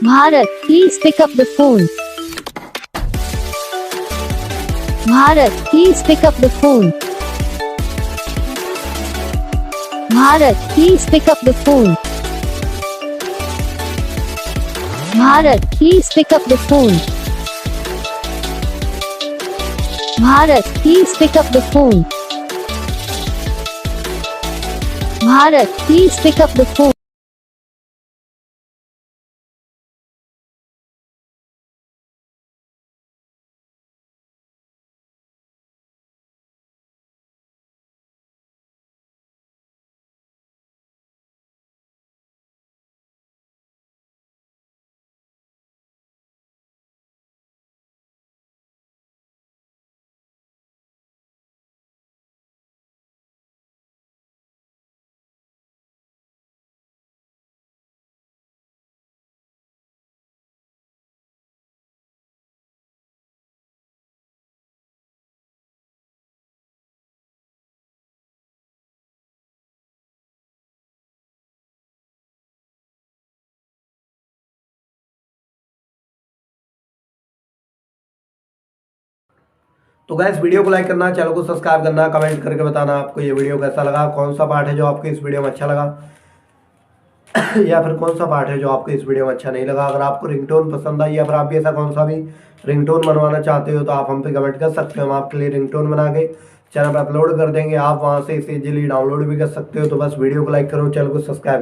Bharat, please pick up the phone. Bharat, please pick up the phone. Bharat, please pick up the phone. Bharat, please pick up the phone. Bharat, please pick up the phone. Bharat, please pick up the phone. तो gas video को like करना, channel को subscribe करना, comment करके बताना आपको ये video कैसा लगा, कौन सा पार्ट है जो आपको इस वीडियो में अच्छा लगा या फिर कौन सा पार्ट है जो आपको इस वीडियो में अच्छा नहीं लगा। अगर आपको रिंगटोन पसंद आई या फिर आप भी ऐसा कौन सा भी रिंगटोन बनवाना चाहते हो तो आप हम पे कमेंट कर सकते हो। हम आपके लिए रिंगटोन बना के चैनल पर अपलोड कर देंगे, आप वहाँ से इसे इजीली डाउनलोड भी कर सकते हो। तो बस वीडियो को लाइक करो, चैनल को सब्सक्राइब